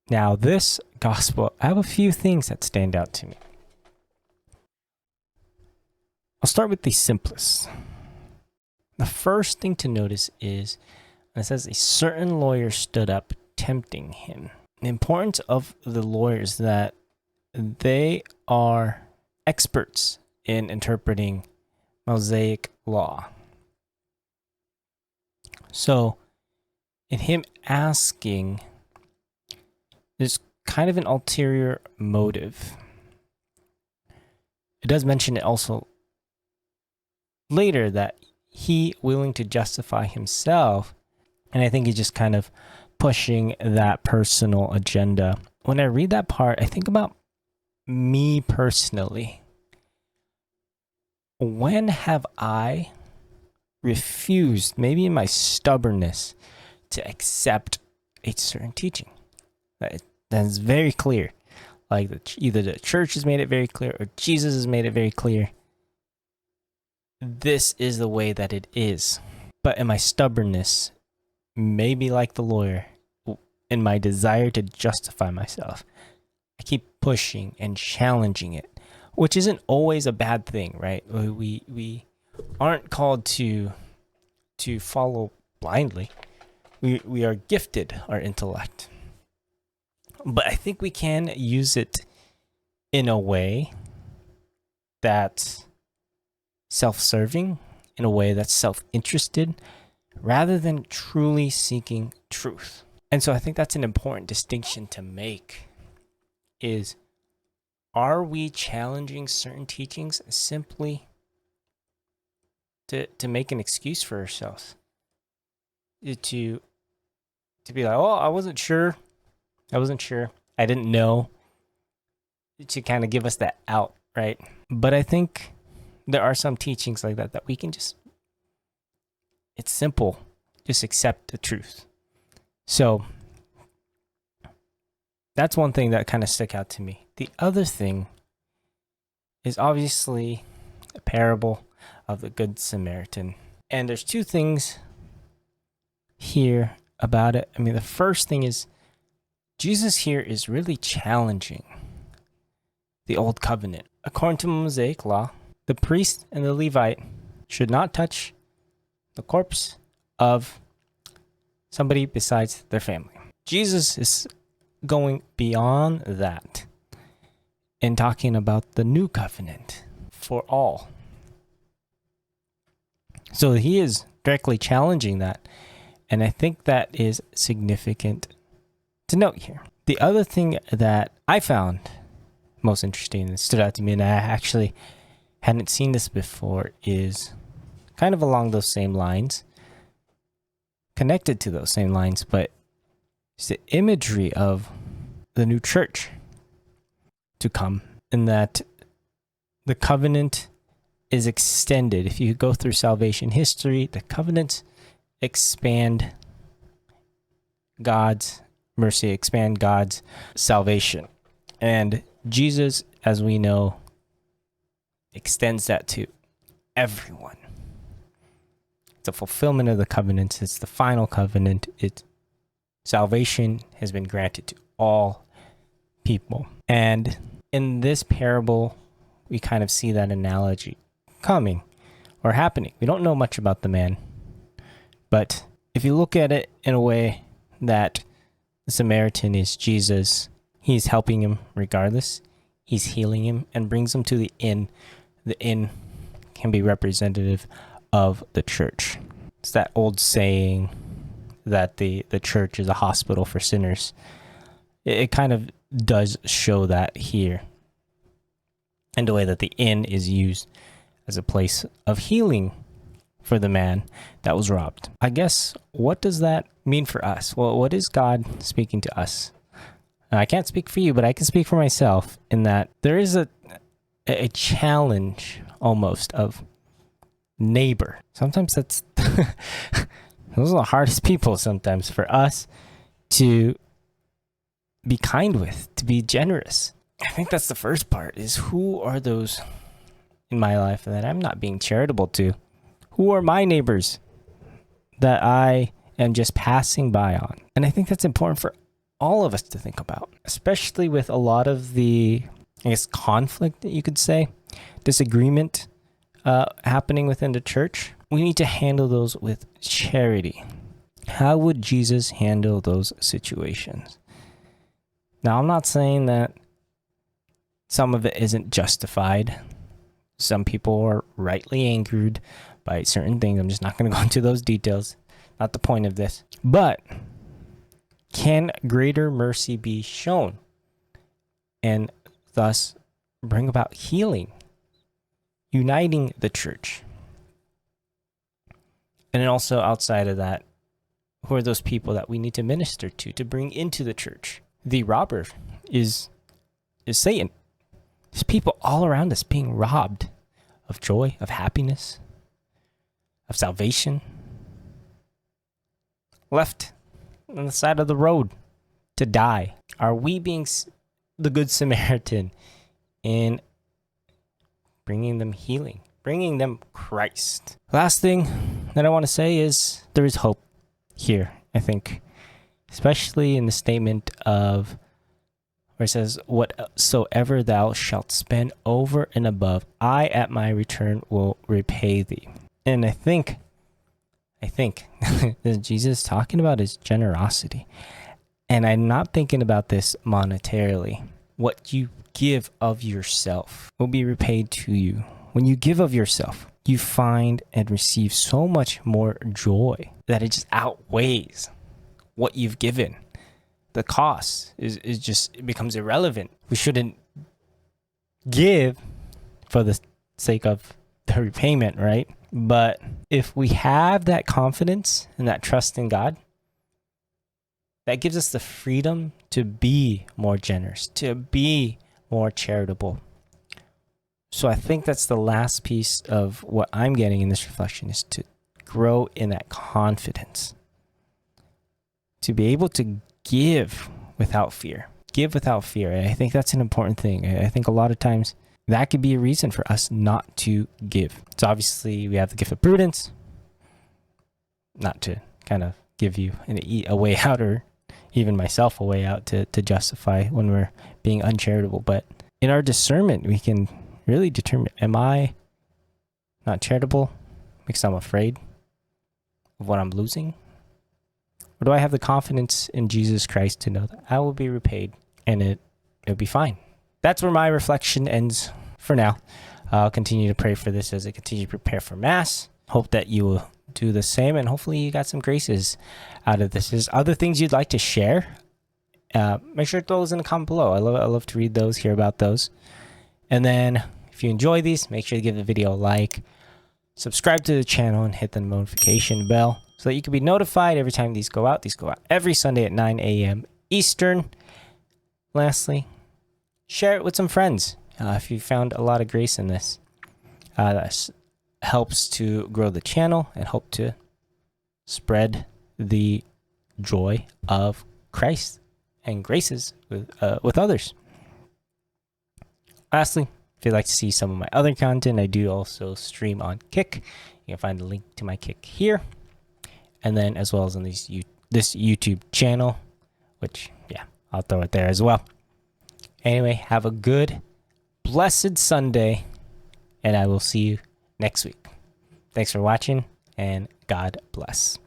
Now, this gospel, I have a few things that stand out to me. I'll start with the simplest. The first thing to notice is, it says, a certain lawyer stood up, tempting him. The importance of the lawyers is that they are experts in interpreting Mosaic law. So, in him asking, there's kind of an ulterior motive. It does mention it also later that he willing to justify himself, and I think he's just kind of pushing that personal agenda. When I read that part, I think about me personally. When have I refused, maybe in my stubbornness, to accept a certain teaching? That's very clear. Like either the church has made it very clear or Jesus has made it very clear. This is the way that it is. But in my stubbornness, maybe like the lawyer, in my desire to justify myself, I keep pushing and challenging it, which isn't always a bad thing, right? We aren't called to follow blindly. We are gifted our intellect. But I think we can use it in a way that's self-serving, in a way that's self-interested, rather than truly seeking truth. And so I think that's an important distinction to make, is, are we challenging certain teachings simply to make an excuse for ourselves? To be like, oh, I wasn't sure, I didn't know, to kind of give us that out, right? But I think there are some teachings like that we can just, it's simple, just accept the truth. So that's one thing that kind of stuck out to me. The other thing is obviously a parable of the Good Samaritan. And there's two things here about it. I mean, the first thing is, Jesus here is really challenging the old covenant. According to Mosaic law, the priest and the Levite should not touch the corpse of somebody besides their family. Jesus is going beyond that and talking about the new covenant for all. So he is directly challenging that, and I think that is significant to note here. The other thing that I found most interesting and stood out to me, and I actually hadn't seen this before, is kind of along those same lines, connected to those same lines, but it's the imagery of the new church to come, in that the covenant is extended. If you go through salvation history, the covenants expand God's mercy, expand God's salvation. And Jesus, as we know, extends that to everyone. It's a fulfillment of the covenants. It's the final covenant. Salvation has been granted to all people. And in this parable, we kind of see that analogy coming or happening. We don't know much about the man, but if you look at it in a way that the Samaritan is Jesus, he's helping him regardless. He's healing him and brings him to the inn. The inn can be representative of the church. It's that old saying that the church is a hospital for sinners. It kind of does show that here, and the way that the inn is used as a place of healing for the man that was robbed. I guess, what does that mean for us? Well, what is God speaking to us? I can't speak for you, but I can speak for myself, in that there is a challenge almost of neighbor. Sometimes that's those are the hardest people sometimes for us to be kind with, to be generous. I think that's the first part, is who are those in my life that I'm not being charitable to? Who are my neighbors that I am just passing by on? And I think that's important for all of us to think about, especially with a lot of the, I guess, conflict that you could say, disagreement happening within the church. We need to handle those with charity. How would Jesus handle those situations? Now, I'm not saying that some of it isn't justified. Some people are rightly angered by certain things. I'm just not going to go into those details. Not the point of this. But can greater mercy be shown and thus bring about healing, uniting the church? And then also outside of that, who are those people that we need to minister to bring into the church? The robber is Satan. There's people all around us being robbed of joy, of happiness, of salvation, left on the side of the road to die. Are we being the good Samaritan in bringing them healing, bringing them Christ? Last thing that I want to say is there is hope here, I think, especially in the statement of where it says, whatsoever thou shalt spend over and above, I at my return will repay thee. And I think that Jesus is talking about his generosity. And I'm not thinking about this monetarily. What you give of yourself will be repaid to you. When you give of yourself, you find and receive so much more joy that it just outweighs what you've given. The cost is just, it becomes irrelevant. We shouldn't give for the sake of the repayment, right? But if we have that confidence and that trust in God, that gives us the freedom to be more generous, to be more charitable. So I think that's the last piece of what I'm getting in this reflection, is to grow in that confidence, to be able to give without fear. Give without fear. I think that's an important thing. I think a lot of times that could be a reason for us not to give. So obviously we have the gift of prudence, not to kind of give you a way out, or even myself a way out to justify when we're being uncharitable. But in our discernment, we can really determine, am I not charitable because I'm afraid of what I'm losing? Or do I have the confidence in Jesus Christ to know that I will be repaid and it'll be fine? That's where my reflection ends for now. I'll continue to pray for this as I continue to prepare for Mass. Hope that you will do the same, and hopefully you got some graces out of this. There's other things you'd like to share. Make sure to throw those in the comment below. I love to read those, hear about those. And then if you enjoy these, make sure to give the video a like, subscribe to the channel, and hit the notification bell so that you can be notified every time these go out. These go out every Sunday at 9 a.m. Eastern. Lastly, share it with some friends if you found a lot of grace in this. That helps to grow the channel and help to spread the joy of Christ and graces with others. Lastly, if you'd like to see some of my other content, I do also stream on Kick. You can find the link to my Kick here, and then as well as on this YouTube channel, which, yeah, I'll throw it there as well. Anyway, have a good, blessed Sunday, and I will see you next week. Thanks for watching, and God bless.